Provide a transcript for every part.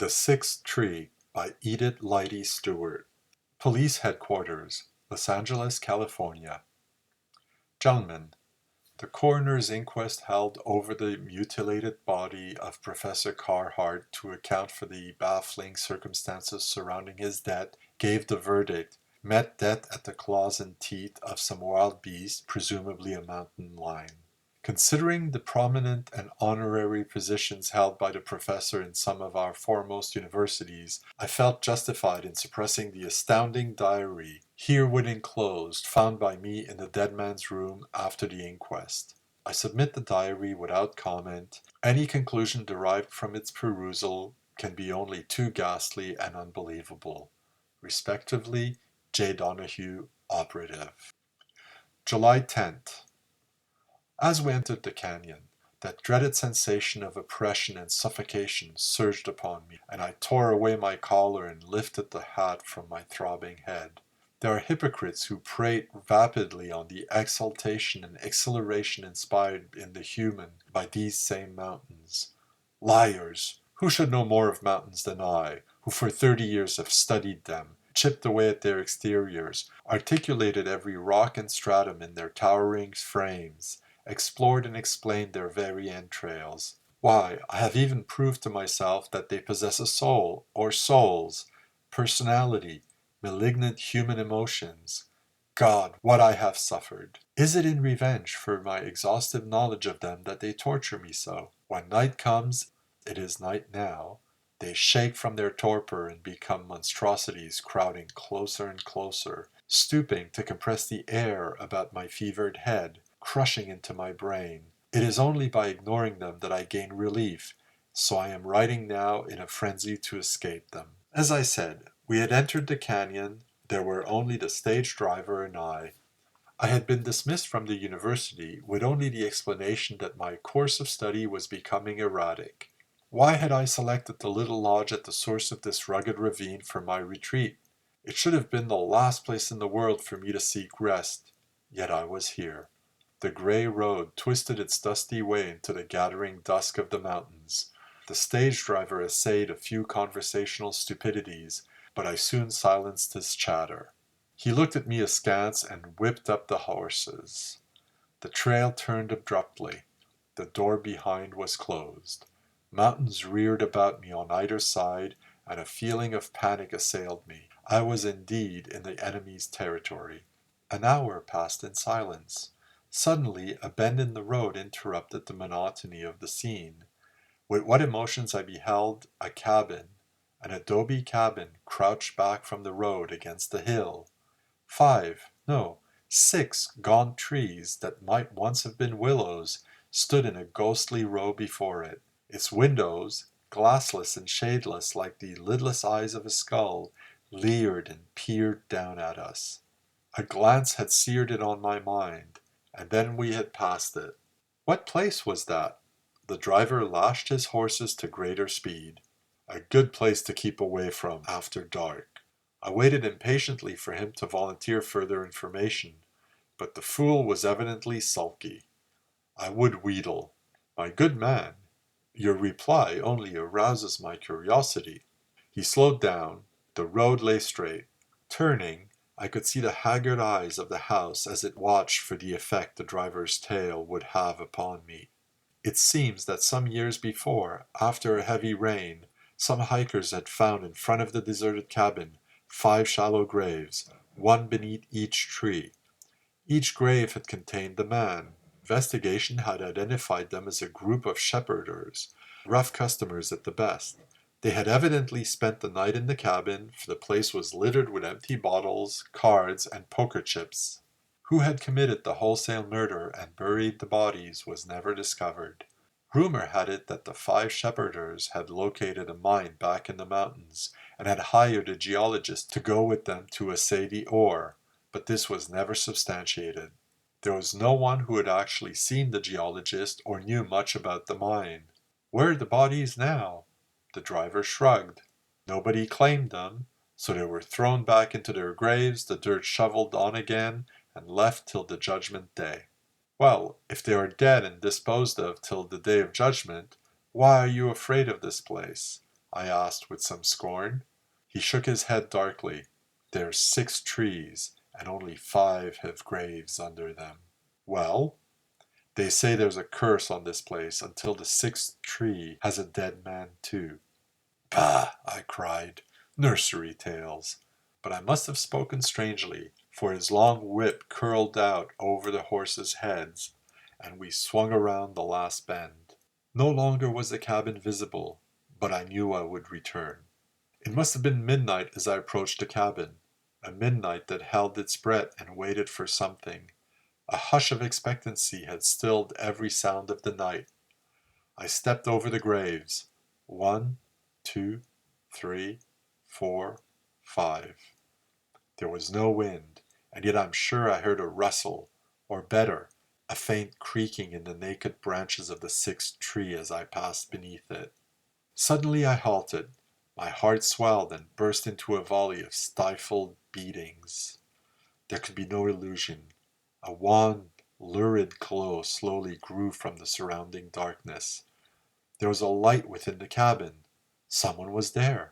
The Sixth Tree by Edith Lichty Stewart. Police Headquarters, Los Angeles, California. Gentlemen, the coroner's inquest held over the mutilated body of Professor Carhart to account for the baffling circumstances surrounding his death gave the verdict, met death at the claws and teeth of some wild beast, presumably a mountain lion. Considering the prominent and honorary positions held by the professor in some of our foremost universities, I felt justified in suppressing the astounding diary, herewith enclosed, found by me in the dead man's room after the inquest. I submit the diary without comment. Any conclusion derived from its perusal can be only too ghastly and unbelievable. Respectively, J. Donahue, Operative. July 10th. As we entered the canyon, that dreaded sensation of oppression and suffocation surged upon me, and I tore away my collar and lifted the hat from my throbbing head. There are hypocrites who prate vapidly on the exaltation and exhilaration inspired in the human by these same mountains. Liars! Who should know more of mountains than I, who for 30 years have studied them, chipped away at their exteriors, articulated every rock and stratum in their towering frames, explored and explained their very entrails. Why, I have even proved to myself that they possess a soul, or souls, personality, malignant human emotions. God, what I have suffered! Is it in revenge for my exhaustive knowledge of them that they torture me so? When night comes, it is night now, they shake from their torpor and become monstrosities crowding closer and closer, stooping to compress the air about my fevered head, crushing into my brain. It is only by ignoring them that I gain relief, so I am writing now in a frenzy to escape them. As I said, we had entered the canyon. There were only the stage driver and I. I had been dismissed from the university with only the explanation that my course of study was becoming erratic. Why had I selected the little lodge at the source of this rugged ravine for my retreat? It should have been the last place in the world for me to seek rest, yet I was here. The gray road twisted its dusty way into the gathering dusk of the mountains. The stage driver essayed a few conversational stupidities, but I soon silenced his chatter. He looked at me askance and whipped up the horses. The trail turned abruptly. The door behind was closed. Mountains reared about me on either side, and a feeling of panic assailed me. I was indeed in the enemy's territory. An hour passed in silence. Suddenly, a bend in the road interrupted the monotony of the scene. With what emotions I beheld a cabin, an adobe cabin, crouched back from the road against the hill. 6 gaunt trees that might once have been willows stood in a ghostly row before it. Its windows, glassless and shadeless like the lidless eyes of a skull, leered and peered down at us. A glance had seared it on my mind, and then we had passed it. What place was that? The driver lashed his horses to greater speed. A good place to keep away from after dark. I waited impatiently for him to volunteer further information, but the fool was evidently sulky. I would wheedle. My good man, your reply only arouses my curiosity. He slowed down. The road lay straight. Turning, I could see the haggard eyes of the house as it watched for the effect the driver's tale would have upon me. It seems that some years before, after a heavy rain, some hikers had found in front of the deserted cabin 5 shallow graves, one beneath each tree. Each grave had contained the man. Investigation had identified them as a group of shepherders, rough customers at the best. They had evidently spent the night in the cabin, for the place was littered with empty bottles, cards, and poker chips. Who had committed the wholesale murder and buried the bodies was never discovered. Rumor had it that the 5 shepherders had located a mine back in the mountains and had hired a geologist to go with them to assay the ore, but this was never substantiated. There was no one who had actually seen the geologist or knew much about the mine. Where are the bodies now? The driver shrugged. Nobody claimed them, so they were thrown back into their graves, the dirt shoveled on again, and left till the judgment day. Well, if they are dead and disposed of till the day of judgment, why are you afraid of this place? I asked with some scorn. He shook his head darkly. There's 6 trees, and only 5 have graves under them. Well? They say there's a curse on this place until the 6th tree has a dead man too. Bah! I cried. Nursery tales. But I must have spoken strangely, for his long whip curled out over the horses' heads, and we swung around the last bend. No longer was the cabin visible, but I knew I would return. It must have been midnight as I approached the cabin, a midnight that held its breath and waited for something. A hush of expectancy had stilled every sound of the night. I stepped over the graves. 1, 2, 3, 4, 5. There was no wind, and yet I'm sure I heard a rustle, or better, a faint creaking in the naked branches of the 6th tree as I passed beneath it. Suddenly I halted. My heart swelled and burst into a volley of stifled beatings. There could be no illusion. A wan, lurid glow slowly grew from the surrounding darkness. There was a light within the cabin. Someone was there.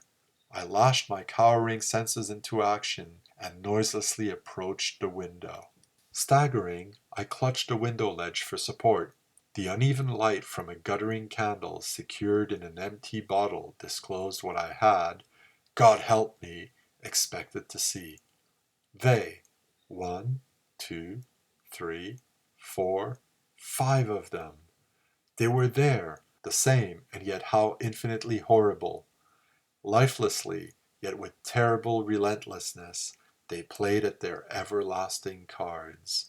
I lashed my cowering senses into action and noiselessly approached the window. Staggering, I clutched the window ledge for support. The uneven light from a guttering candle secured in an empty bottle disclosed what I had, God help me, expected to see. They, 1, 2, 3, 4, 5 of them. They were there, the same, and yet how infinitely horrible. Lifelessly, yet with terrible relentlessness, they played at their everlasting cards.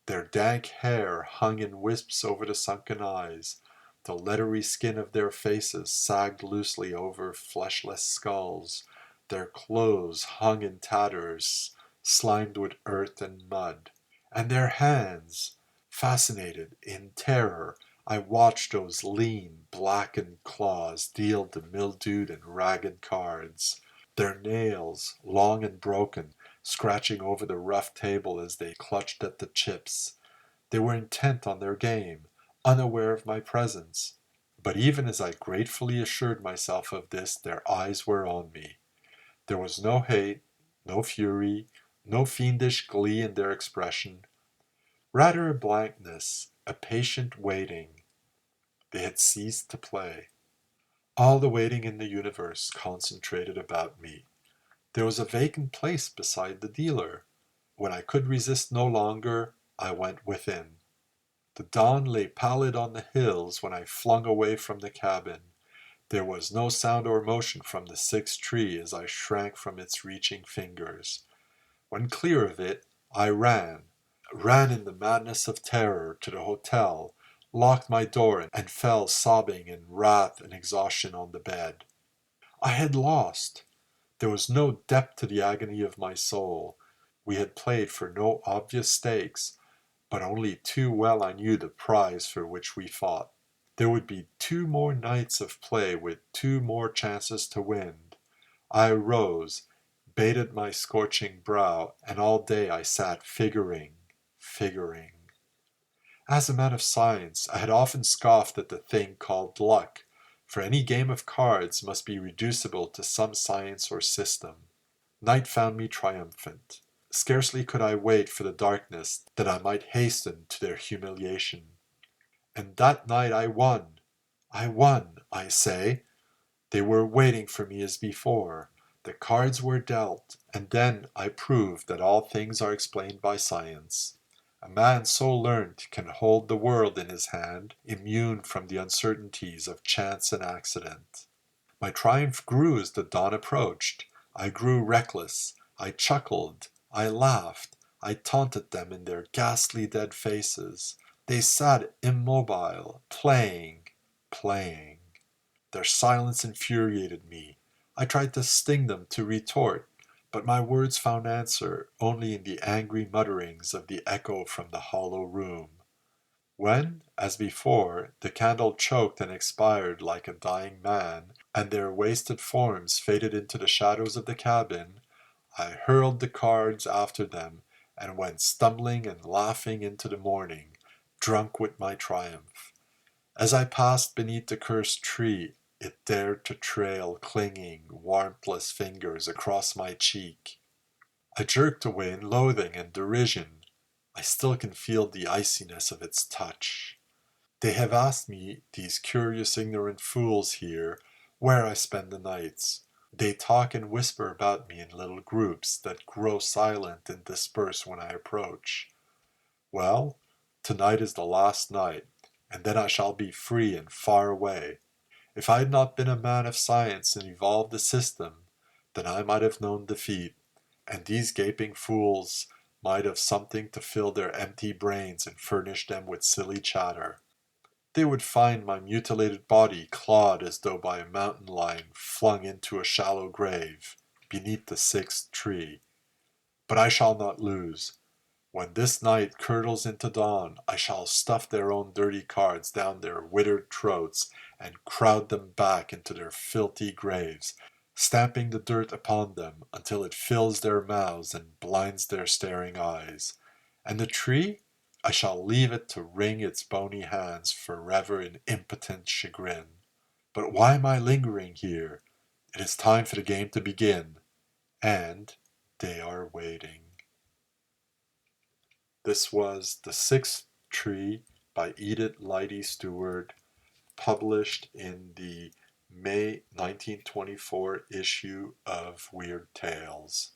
Their dank hair hung in wisps over the sunken eyes. The leathery skin of their faces sagged loosely over fleshless skulls. Their clothes hung in tatters, slimed with earth and mud. And their hands! Fascinated, in terror, I watched those lean, blackened claws deal the mildewed and ragged cards. Their nails, long and broken, scratching over the rough table as they clutched at the chips. They were intent on their game, unaware of my presence. But even as I gratefully assured myself of this, their eyes were on me. There was no hate, no fury, no fiendish glee in their expression. Rather a blankness, a patient waiting. They had ceased to play. All the waiting in the universe concentrated about me. There was a vacant place beside the dealer. When I could resist no longer, I went within. The dawn lay pallid on the hills when I flung away from the cabin. There was no sound or motion from the 6th tree as I shrank from its reaching fingers. When clear of it, I ran in the madness of terror to the hotel, locked my door, and fell sobbing in wrath and exhaustion on the bed. I had lost. There was no depth to the agony of my soul. We had played for no obvious stakes, but only too well I knew the prize for which we fought. There would be 2 more nights of play with 2 more chances to win. I arose, bated my scorching brow, and all day I sat figuring. As a man of science, I had often scoffed at the thing called luck, for any game of cards must be reducible to some science or system. Night found me triumphant. Scarcely could I wait for the darkness that I might hasten to their humiliation. And that night I won. I say. They were waiting for me as before. The cards were dealt, and then I proved that all things are explained by science. A man so learned can hold the world in his hand, immune from the uncertainties of chance and accident. My triumph grew as the dawn approached. I grew reckless. I chuckled. I laughed. I taunted them in their ghastly dead faces. They sat immobile, playing. Their silence infuriated me. I tried to sting them to retort, but my words found answer only in the angry mutterings of the echo from the hollow room. When, as before, the candle choked and expired like a dying man, and their wasted forms faded into the shadows of the cabin, I hurled the cards after them and went stumbling and laughing into the morning, drunk with my triumph. As I passed beneath the cursed tree, It dared to trail clinging, warmthless fingers across my cheek. I jerked away in loathing and derision. I still can feel the iciness of its touch. They have asked me, these curious ignorant fools here, where I spend the nights. They talk and whisper about me in little groups that grow silent and disperse when I approach. Well, tonight is the last night, and then I shall be free and far away. If I had not been a man of science and evolved a system, then I might have known defeat, and these gaping fools might have something to fill their empty brains and furnish them with silly chatter. They would find my mutilated body clawed as though by a mountain lion flung into a shallow grave beneath the sixth tree. But I shall not lose. When this night curdles into dawn, I shall stuff their own dirty cards down their withered throats and crowd them back into their filthy graves, stamping the dirt upon them until it fills their mouths and blinds their staring eyes. And the tree? I shall leave it to wring its bony hands forever in impotent chagrin. But why am I lingering here? It is time for the game to begin, and they are waiting. This was The Sixth Tree by Edith Lichty Stewart, published in the May 1924 issue of Weird Tales.